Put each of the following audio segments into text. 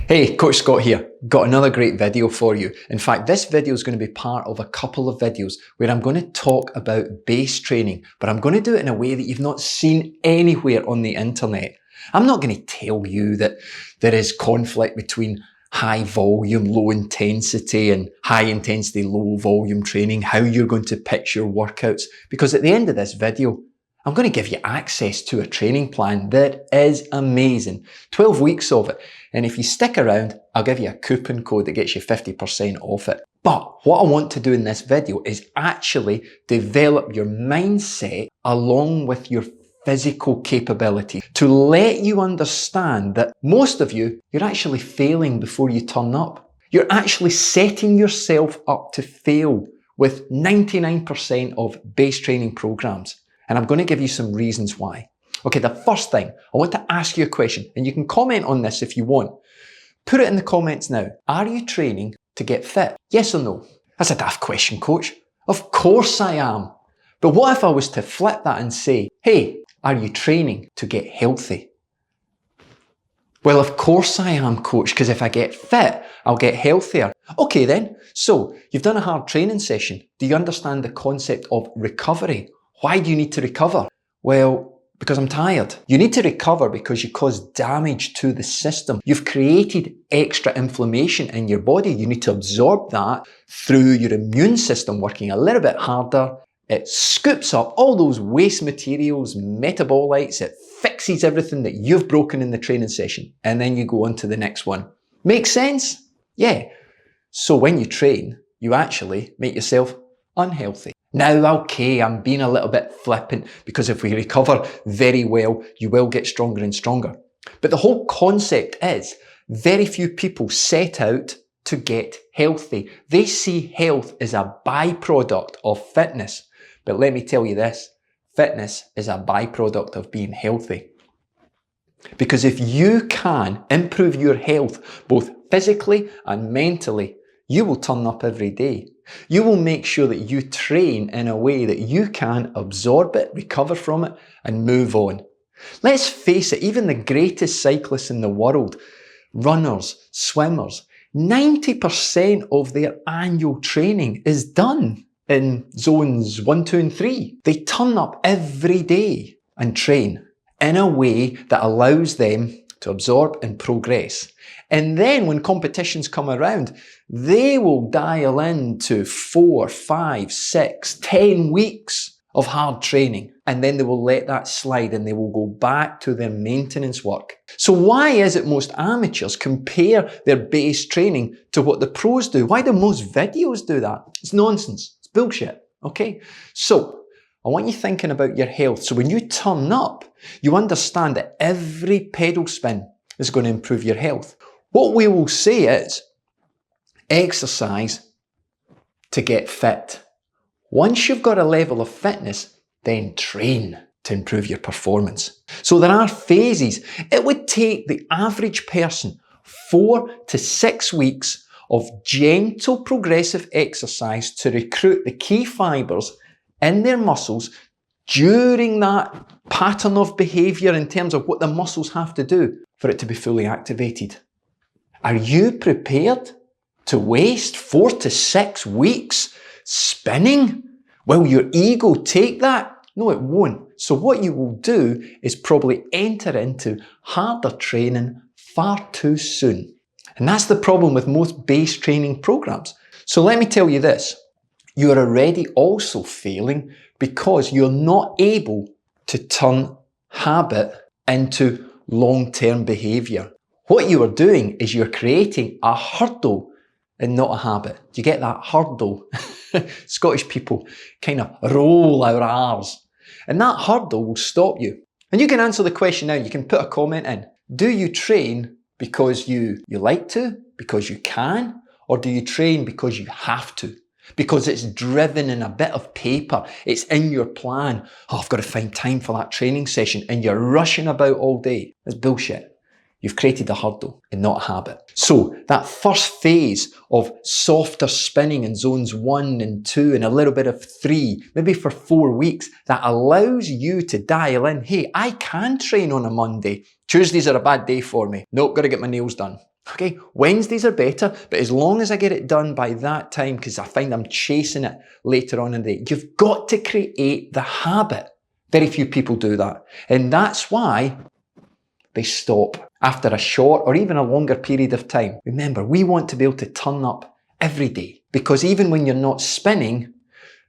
Hey, Coach Scott here. Got another great video for you. In fact, this video is going to be part of a couple of videos where I'm going to talk about base training, but I'm going to do it in a way that you've not seen anywhere on the internet. I'm not going to tell you that there is conflict between high volume, low intensity and high intensity, low volume training, how you're going to pitch your workouts, because at the end of this video, I'm going to give you access to a training plan that is amazing. 12 weeks of it. And if you stick around, I'll give you a coupon code that gets you 50% off it. But what I want to do in this video is actually develop your mindset along with your physical capability to let you understand that most of you, you're actually failing before you turn up. You're actually setting yourself up to fail with 99% of base training programs. And I'm going to give you some reasons why. Okay, the first thing, I want to ask you a question, and you can comment on this if you want. Put it in the comments now. Are you training to get fit? Yes or no? That's a daft question, Coach. Of course I am. But what if I was to flip that and say, hey, are you training to get healthy? Well, of course I am, Coach, because if I get fit, I'll get healthier. Okay then, so you've done a hard training session. Do you understand the concept of recovery? Why do you need to recover? Well, because I'm tired. You need to recover because you caused damage to the system. You've created extra inflammation in your body. You need to absorb that through your immune system working a little bit harder. It scoops up all those waste materials, metabolites. It fixes everything that you've broken in the training session. And then you go on to the next one. Make sense? Yeah. So when you train, you actually make yourself unhealthy. Now, okay, I'm being a little bit flippant because if we recover very well, you will get stronger and stronger. But the whole concept is very few people set out to get healthy. They see health as a byproduct of fitness. But let me tell you this, fitness is a byproduct of being healthy. Because if you can improve your health, both physically and mentally, you will turn up every day. You will make sure that you train in a way that you can absorb it, recover from it, and move on. Let's face it, even the greatest cyclists in the world, runners, swimmers, 90% of their annual training is done in zones 1, 2, and 3. They turn up every day and train in a way that allows them to absorb and progress. And then when competitions come around, they will dial into 4, 5, 6, 10 weeks of hard training. And then they will let that slide and they will go back to their maintenance work. So why is it most amateurs compare their base training to what the pros do? Why do most videos do that? It's nonsense. It's bullshit. Okay? So I want you thinking about your health. So when you turn up, you understand that every pedal spin is going to improve your health. What we will say is exercise to get fit. Once you've got a level of fitness, then train to improve your performance. So there are phases. It would take the average person 4 to 6 weeks of gentle progressive exercise to recruit the key fibers in their muscles during that pattern of behavior in terms of what the muscles have to do for it to be fully activated. Are you prepared to waste 4 to 6 weeks spinning? Will your ego take that? No, it won't. So what you will do is probably enter into harder training far too soon. And that's the problem with most base training programs. So let me tell you this. You are already also failing because you're not able to turn habit into long-term behavior. What you are doing is you're creating a hurdle and not a habit. Do you get that hurdle? Scottish people kind of roll our R's. And that hurdle will stop you. And you can answer the question now. You can put a comment in. Do you train because you like to, because you can, or do you train because you have to? Because it's driven in a bit of paper. It's in your plan. Oh, I've got to find time for that training session. And you're rushing about all day. That's bullshit. You've created a hurdle and not a habit. So that first phase of softer spinning in zones 1 and 2 and a little bit of 3, maybe for 4 weeks, that allows you to dial in, hey, I can train on a Monday. Tuesdays are a bad day for me. Nope, got to get my nails done. Okay, Wednesdays are better, but as long as I get it done by that time, because I find I'm chasing it later on in the day, you've got to create the habit. Very few people do that. And that's why they stop after a short or even a longer period of time. Remember, we want to be able to turn up every day, because even when you're not spinning,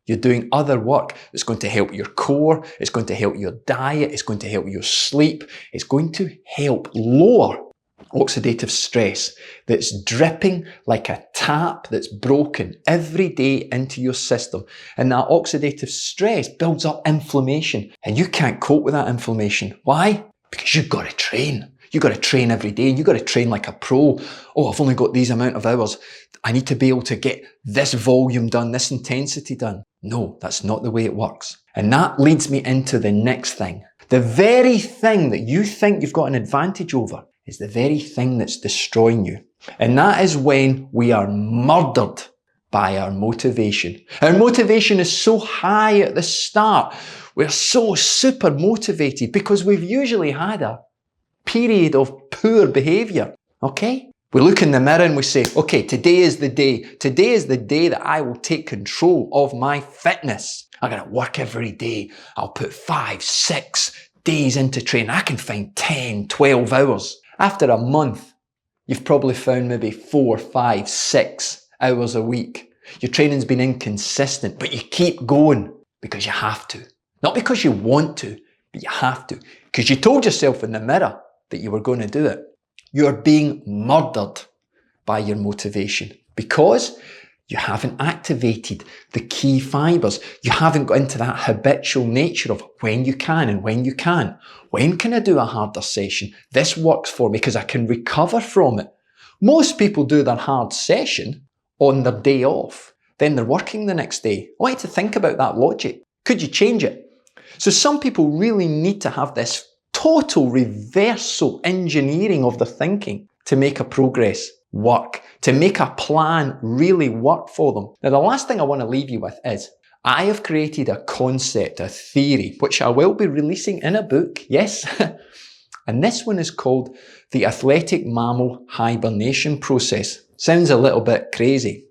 you're doing other work that's going to help your core, it's going to help your diet, it's going to help your sleep, it's going to help lower oxidative stress that's dripping like a tap that's broken every day into your system. And that oxidative stress builds up inflammation, and you can't cope with that inflammation. Why? Because you've got to train. You've got to train every day. You've got to train like a pro. Oh, I've only got these amount of hours. I need to be able to get this volume done, this intensity done. No, that's not the way it works. And that leads me into the next thing. The very thing that you think you've got an advantage over is the very thing that's destroying you. And that is when we are murdered by our motivation. Our motivation is so high at the start. We're so super motivated because we've usually had a period of poor behavior. Okay? We look in the mirror and we say, okay, today is the day. Today is the day that I will take control of my fitness. I'm going to work every day. I'll put 5, 6 days into training. I can find 10, 12 hours. After a month, you've probably found maybe 4, 5, 6 hours a week. Your training's been inconsistent, but you keep going because you have to. Not because you want to, but you have to. Because you told yourself in the mirror that you were going to do it. You're being murdered by your motivation because you haven't activated the key fibers. You haven't got into that habitual nature of when you can and when you can't. When can I do a harder session? This works for me because I can recover from it. Most people do their hard session on their day off. Then they're working the next day. I want you to think about that logic. Could you change it? So some people really need to have this total reversal engineering of their thinking to make a progress work, to make a plan really work for them. Now, the last thing I want to leave you with is I have created a concept, a theory, which I will be releasing in a book, yes. And this one is called the Athletic Mammal Hibernation Process. Sounds a little bit crazy.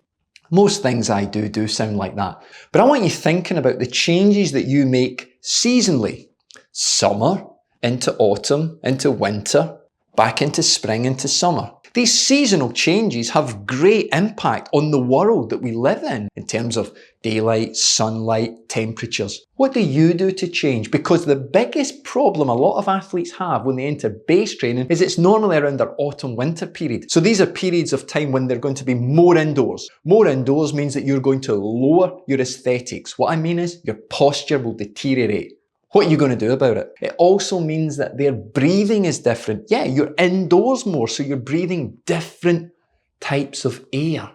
Most things I do sound like that. But I want you thinking about the changes that you make seasonally. Summer into autumn, into winter, back into spring, into summer. These seasonal changes have great impact on the world that we live in terms of daylight, sunlight, temperatures. What do you do to change? Because the biggest problem a lot of athletes have when they enter base training is it's normally around their autumn-winter period. So these are periods of time when they're going to be more indoors. More indoors means that you're going to lower your aesthetics. What I mean is your posture will deteriorate. What are you going to do about it? It also means that their breathing is different. Yeah, you're indoors more, so you're breathing different types of air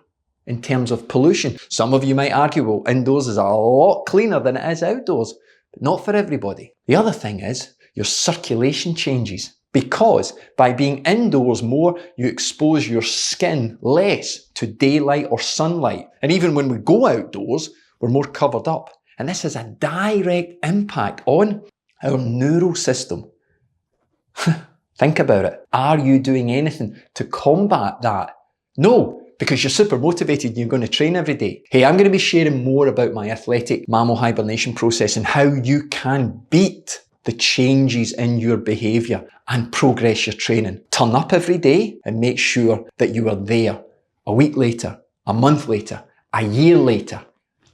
in terms of pollution. Some of you might argue, well, indoors is a lot cleaner than it is outdoors, but not for everybody. The other thing is your circulation changes because by being indoors more, you expose your skin less to daylight or sunlight. And even when we go outdoors, we're more covered up. And this has a direct impact on our neural system. Think about it. Are you doing anything to combat that? No, because you're super motivated and you're going to train every day. Hey, I'm going to be sharing more about my athletic mammal hibernation process and how you can beat the changes in your behavior and progress your training. Turn up every day and make sure that you are there a week later, a month later, a year later,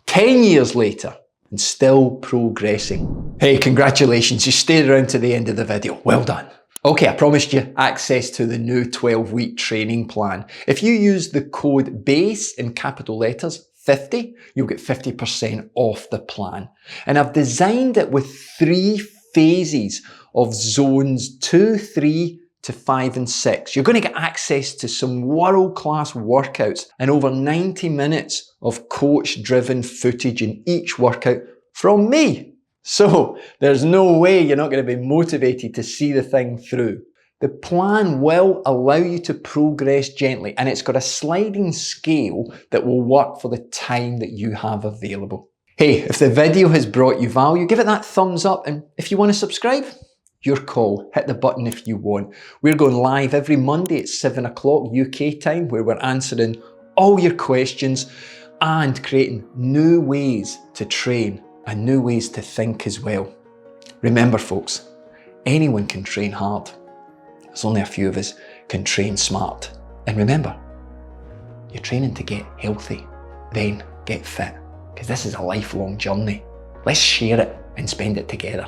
10 years later, and still progressing. Hey, congratulations, you stayed around to the end of the video. Well done. Okay, I promised you access to the new 12-week training plan. If you use the code BASE in capital letters, 50, you'll get 50% off the plan. And I've designed it with 3 phases of zones 2, 3, to 5 and 6. You're going to get access to some world-class workouts and over 90 minutes of coach-driven footage in each workout from me. So there's no way you're not going to be motivated to see the thing through. The plan will allow you to progress gently, and it's got a sliding scale that will work for the time that you have available. Hey, if the video has brought you value, give it that thumbs up, and if you want to subscribe, Your call. Hit the button if you want. We're going live every Monday at 7 o'clock UK time, where we're answering all your questions and creating new ways to train and new ways to think as well. Remember folks, anyone can train hard. There's only a few of us can train smart. And remember, you're training to get healthy, then get fit, because this is a lifelong journey. Let's share it and spend it together.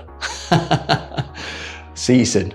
See you soon.